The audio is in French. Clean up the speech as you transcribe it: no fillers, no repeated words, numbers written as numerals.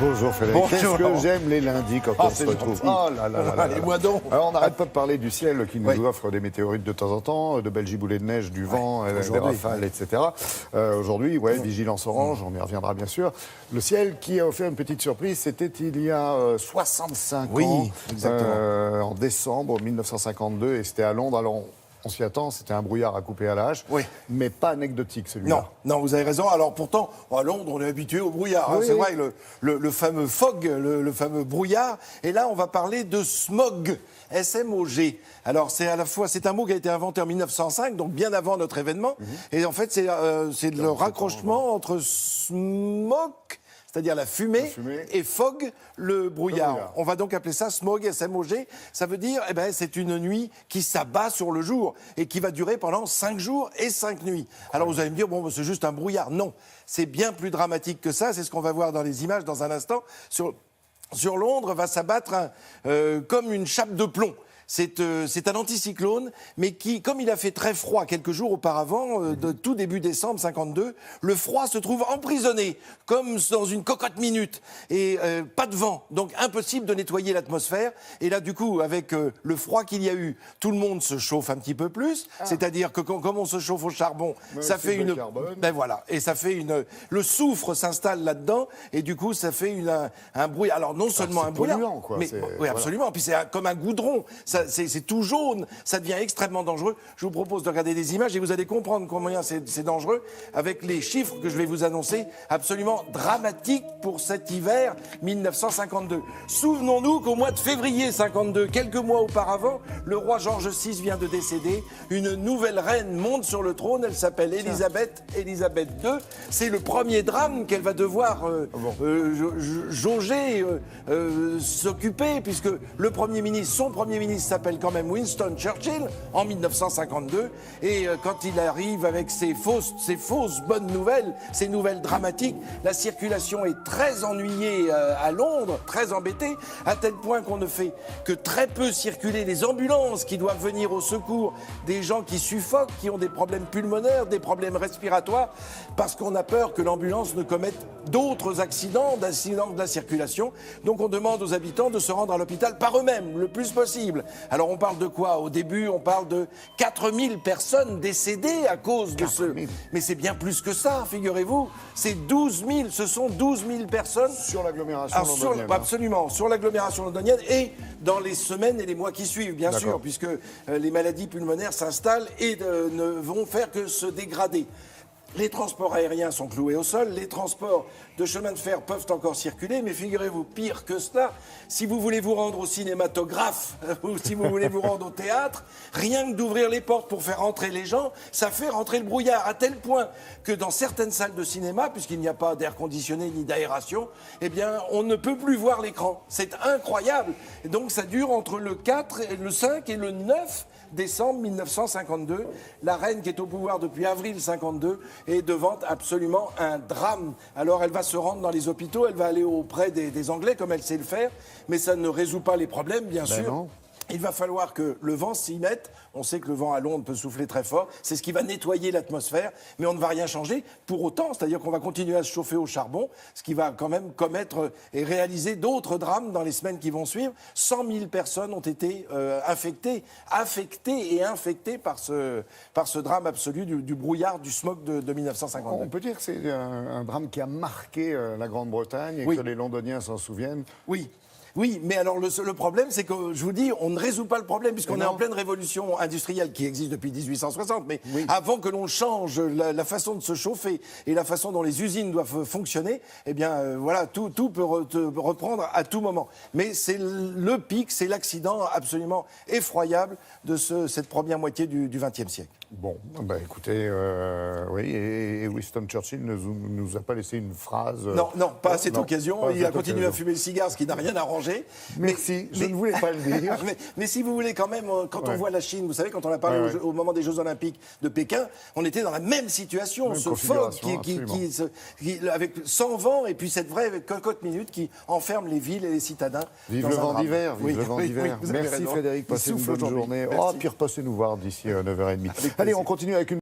Bonjour Frédéric. Bonjour. Qu'est-ce que j'aime les lundis quand on se retrouve. gentil. Oh là là là là. Allez, moi donc. Alors on n'arrête pas de parler du ciel qui nous Oui. offre des météorites de temps en temps, de belles giboulées de neige, du vent, des aujourd'hui. rafales, etc. Aujourd'hui, vigilance orange, on y reviendra bien sûr. Le ciel qui a offert une petite surprise, c'était il y a 65 Oui, ans, exactement. en décembre 1952, et c'était à Londres. Alors on s'y attend, c'était un brouillard à couper à la hache, Oui. mais pas anecdotique celui-là. Non, vous avez raison. Alors pourtant, à Londres, on est habitué au brouillard. Oui. C'est vrai, le fameux fog, le fameux brouillard. Et là, on va parler de smog, S-M-O-G. Alors c'est un mot qui a été inventé en 1905, donc bien avant notre événement. Et en fait, c'est le rapprochement entre smog, c'est-à-dire la fumée, et fog, le brouillard. On va donc appeler ça smog, S-M-O-G. Ça veut dire, c'est une nuit qui s'abat sur le jour et qui va durer pendant 5 jours et 5 nuits. Alors vous allez me dire, c'est juste un brouillard. Non, c'est bien plus dramatique que ça. C'est ce qu'on va voir dans les images dans un instant. Sur Londres va s'abattre comme une chape de plomb. C'est un anticyclone, mais qui, comme il a fait très froid quelques jours auparavant, de tout début décembre 52, le froid se trouve emprisonné, comme dans une cocotte minute, et pas de vent, donc impossible de nettoyer l'atmosphère. Et là, du coup, avec le froid qu'il y a eu, tout le monde se chauffe un petit peu plus, c'est-à-dire que comme on se chauffe au charbon, ça fait une... voilà, et ça fait une... Le soufre s'installe là-dedans, et du coup, ça fait un brouillard. Alors, non seulement un brouillard, polluant, quoi. mais oui, absolument. Puis c'est comme un goudron. C'est tout jaune, ça devient extrêmement dangereux. Je vous propose de regarder des images et vous allez comprendre combien c'est dangereux avec les chiffres que je vais vous annoncer, absolument dramatiques pour cet hiver 1952. Souvenons-nous qu'au mois de février 52, quelques mois auparavant, le roi George VI vient de décéder. Une nouvelle reine monte sur le trône, elle s'appelle Élisabeth II. C'est le premier drame qu'elle va devoir jauger, s'occuper, puisque son premier ministre s'appelle quand même Winston Churchill en 1952, et quand il arrive avec ces fausses bonnes nouvelles, ces nouvelles dramatiques, la circulation est très ennuyée à Londres, très embêtée, à tel point qu'on ne fait que très peu circuler les ambulances qui doivent venir au secours des gens qui suffoquent, qui ont des problèmes pulmonaires, des problèmes respiratoires, parce qu'on a peur que l'ambulance ne commette d'autres accidents de la circulation. Donc on demande aux habitants de se rendre à l'hôpital par eux-mêmes, le plus possible. Alors on parle de quoi? Au début, on parle de 4000 personnes décédées à cause de ce... Mais c'est bien plus que ça, figurez-vous. Ce sont 12 000 personnes... Sur l'agglomération londonienne. Absolument, sur l'agglomération londonienne et dans les semaines et les mois qui suivent, bien sûr, puisque les maladies pulmonaires s'installent et ne vont faire que se dégrader. Les transports aériens sont cloués au sol, les transports de chemin de fer peuvent encore circuler, mais figurez-vous, pire que cela, si vous voulez vous rendre au cinématographe ou si vous voulez vous rendre au théâtre, rien que d'ouvrir les portes pour faire rentrer les gens, ça fait rentrer le brouillard, à tel point que dans certaines salles de cinéma, puisqu'il n'y a pas d'air conditionné ni d'aération, on ne peut plus voir l'écran. C'est incroyable. Et donc ça dure entre le 4, le 5 et le 9 décembre 1952. La reine qui est au pouvoir depuis avril 52 est devant absolument un drame. Alors elle va se rendre dans les hôpitaux, elle va aller auprès des Anglais comme elle sait le faire, mais ça ne résout pas les problèmes, bien sûr. Non. Il va falloir que le vent s'y mette. On sait que le vent à Londres peut souffler très fort. C'est ce qui va nettoyer l'atmosphère, mais on ne va rien changer pour autant. C'est-à-dire qu'on va continuer à se chauffer au charbon, ce qui va quand même commettre et réaliser d'autres drames dans les semaines qui vont suivre. 100 000 personnes ont été affectées et infectées par ce drame absolu du brouillard, du smog de 1952. On peut dire que c'est un drame qui a marqué la Grande-Bretagne et que les Londoniens s'en souviennent. Oui, mais alors le problème, c'est que, je vous dis, on ne résout pas le problème, puisqu'on est en pleine révolution industrielle qui existe depuis 1860. Mais avant que l'on change la façon de se chauffer et la façon dont les usines doivent fonctionner, tout peut reprendre à tout moment. Mais c'est le pic, c'est l'accident absolument effroyable de cette première moitié du XXe siècle. Bon, écoutez, et Winston Churchill ne nous a pas laissé une phrase... Non, pas à cette occasion. Il a continué à fumer le cigare, ce qui n'a rien arrangé. Merci, je ne voulais pas le dire. mais si vous voulez quand même, quand on voit la Chine, vous savez, quand on a parlé au moment des Jeux Olympiques de Pékin, on était dans la même situation, ce fog avec sans vent, et puis cette vraie cocotte minute qui enferme les villes et les citadins. Vive le vent d'hiver, vive le vent d'hiver. Merci Frédéric, passez une bonne journée. Puis repassez nous voir d'ici 9h30. Allez, on continue avec une...